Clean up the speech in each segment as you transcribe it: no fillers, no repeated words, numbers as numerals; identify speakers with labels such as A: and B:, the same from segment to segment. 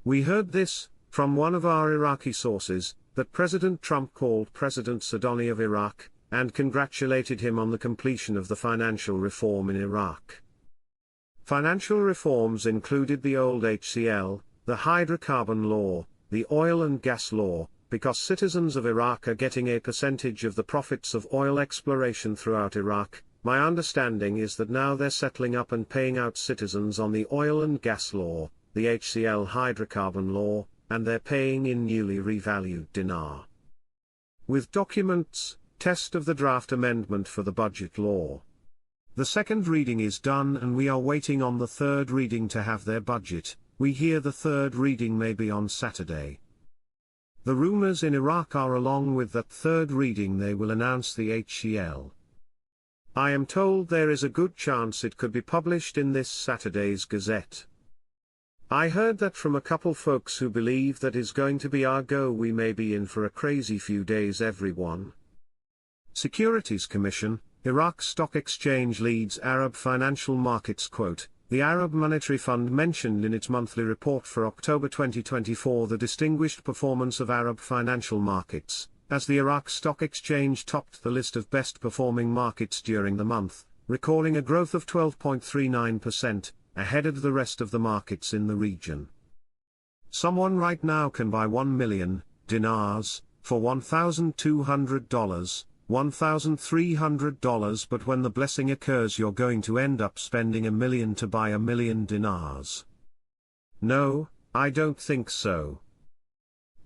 A: We heard this, from one of our Iraqi sources, that President Trump called President Saddam of Iraq, and congratulated him on the completion of the financial reform in Iraq. Financial reforms included the old HCL, the hydrocarbon law, the oil and gas law, because citizens of Iraq are getting a percentage of the profits of oil exploration throughout Iraq. My understanding is that now they're settling up and paying out citizens on the oil and gas law, the HCL hydrocarbon law, and they're paying in newly revalued dinar. With documents, test of the draft amendment for the budget law. The second reading is done and we are waiting on the third reading to have their budget. We hear the third reading may be on Saturday. The rumors in Iraq are along with that third reading they will announce the HCL. I am told there is a good chance it could be published in this Saturday's Gazette. I heard that from a couple folks who believe that is going to be our go. We may be in for a crazy few days, everyone. Securities Commission, Iraq Stock Exchange leads Arab financial markets. Quote, the Arab Monetary Fund mentioned in its monthly report for October 2024 the distinguished performance of Arab financial markets, as the Iraq Stock Exchange topped the list of best-performing markets during the month, recording a growth of 12.39%, ahead of the rest of the markets in the region. Someone right now can buy 1 million dinars for $1,200, $1,300, but when the blessing occurs you're going to end up spending $1 million to buy 1 million dinars. No, I don't think so.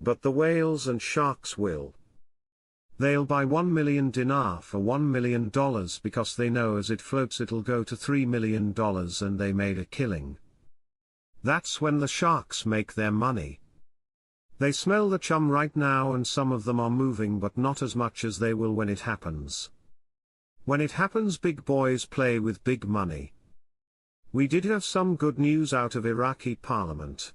A: But the whales and sharks will. They'll buy 1 million dinar for $1 million because they know as it floats it'll go to $3 million and they made a killing. That's when the sharks make their money. They smell the chum right now and some of them are moving, but not as much as they will when it happens. When it happens, big boys play with big money. We did have some good news out of Iraqi parliament.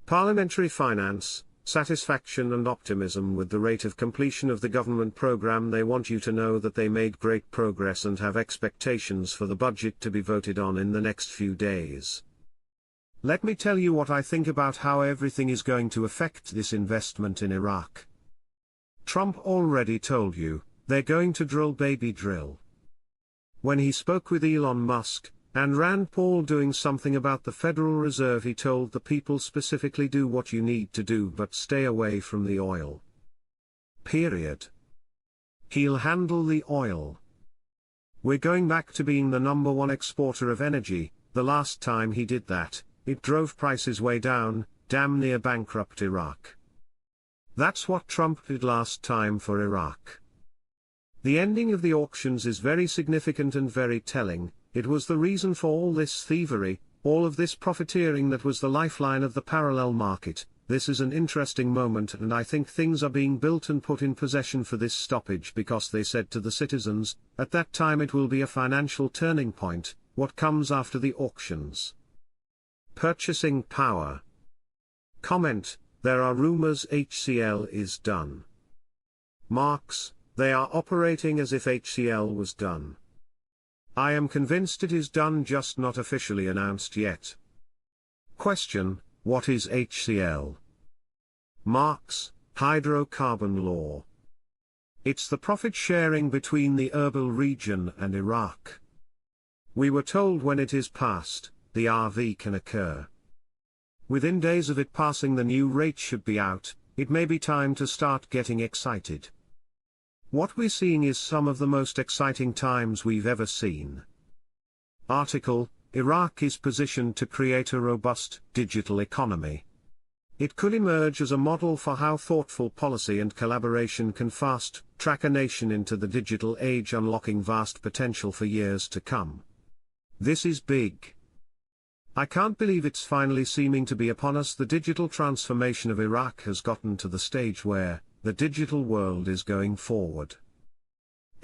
A: Parliamentary finance, satisfaction and optimism with the rate of completion of the government program. They want you to know that they made great progress and have expectations for the budget to be voted on in the next few days. Let me tell you what I think about how everything is going to affect this investment in Iraq. Trump already told you, they're going to drill baby drill. When he spoke with Elon Musk, and Rand Paul doing something about the Federal Reserve, he told the people specifically do what you need to do but stay away from the oil. Period. He'll handle the oil. We're going back to being the #1 exporter of energy. The last time he did that, it drove prices way down, damn near bankrupt Iraq. That's what Trump did last time for Iraq. The ending of the auctions is very significant and very telling. It was the reason for all this thievery, all of this profiteering that was the lifeline of the parallel market. This is an interesting moment and I think things are being built and put in possession for this stoppage because they said to the citizens, at that time it will be a financial turning point. What comes after the auctions? Purchasing power. Comment, there are rumors HCL is done. Marks, they are operating as if HCL was done. I am convinced it is done, just not officially announced yet. Question, what is HCL? Marks, hydrocarbon law. It's the profit sharing between the Erbil region and Iraq. We were told when it is passed, the RV can occur. Within days of it passing, the new rate should be out. It may be time to start getting excited. What we're seeing is some of the most exciting times we've ever seen. Article, Iraq is positioned to create a robust digital economy. It could emerge as a model for how thoughtful policy and collaboration can fast-track a nation into the digital age, unlocking vast potential for years to come. This is big. I can't believe it's finally seeming to be upon us. The digital transformation of Iraq has gotten to the stage where the digital world is going forward.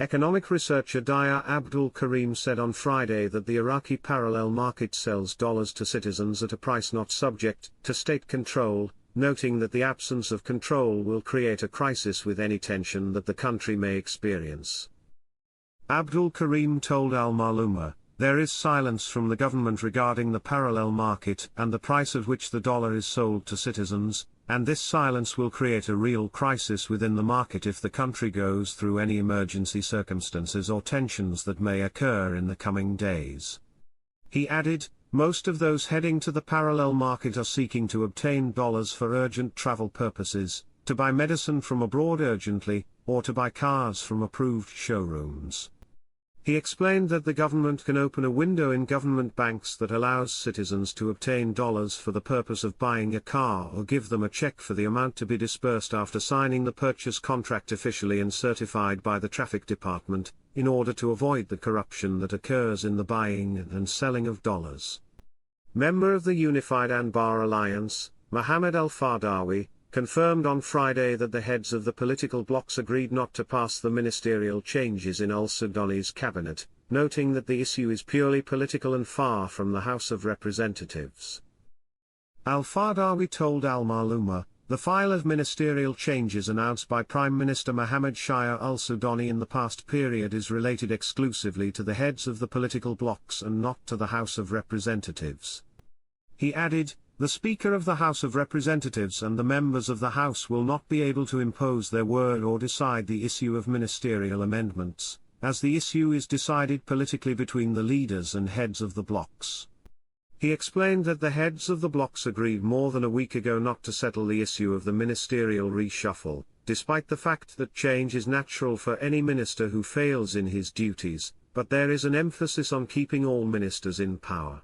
A: Economic researcher Daya Abdul Karim said on Friday that the Iraqi parallel market sells dollars to citizens at a price not subject to state control, noting that the absence of control will create a crisis with any tension that the country may experience. Abdul Karim told Al Maluma, There is silence from the government regarding the parallel market and the price at which the dollar is sold to citizens, and this silence will create a real crisis within the market if the country goes through any emergency circumstances or tensions that may occur in the coming days. He added, most of those heading to the parallel market are seeking to obtain dollars for urgent travel purposes, to buy medicine from abroad urgently, or to buy cars from approved showrooms. He explained that the government can open a window in government banks that allows citizens to obtain dollars for the purpose of buying a car or give them a check for the amount to be disbursed after signing the purchase contract officially and certified by the traffic department, in order to avoid the corruption that occurs in the buying and selling of dollars. Member of the Unified Anbar Alliance, Mohammed Al-Fardawi, confirmed on Friday that the heads of the political blocs agreed not to pass the ministerial changes in al-Sudani's cabinet, noting that the issue is purely political and far from the House of Representatives. Al-Fardawi told Al-Maluma, the file of ministerial changes announced by Prime Minister Mohammed Shia al-Sudani in the past period is related exclusively to the heads of the political blocs and not to the House of Representatives. He added, the Speaker of the House of Representatives and the members of the House will not be able to impose their word or decide the issue of ministerial amendments, as the issue is decided politically between the leaders and heads of the blocs. He explained that the heads of the blocs agreed more than a week ago not to settle the issue of the ministerial reshuffle, despite the fact that change is natural for any minister who fails in his duties, but there is an emphasis on keeping all ministers in power.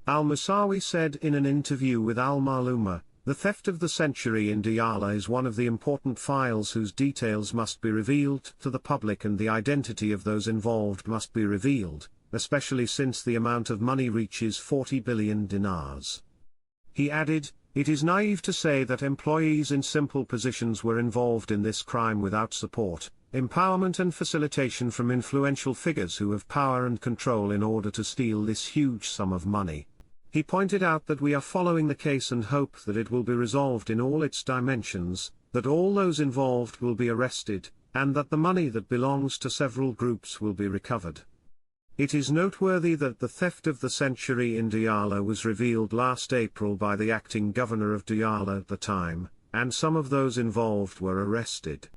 A: Al-Musawi said in an interview with Al-Maluma, the theft of the century in Diyala is one of the important files whose details must be revealed to the public and the identity of those involved must be revealed, especially since the amount of money reaches 40 billion dinars. He added, it is naive to say that employees in simple positions were involved in this crime without support, empowerment and facilitation from influential figures who have power and control in order to steal this huge sum of money. He pointed out that we are following the case and hope that it will be resolved in all its dimensions, that all those involved will be arrested, and that the money that belongs to several groups will be recovered. It is noteworthy that the theft of the century in Diyala was revealed last April by the acting governor of Diyala at the time, and some of those involved were arrested.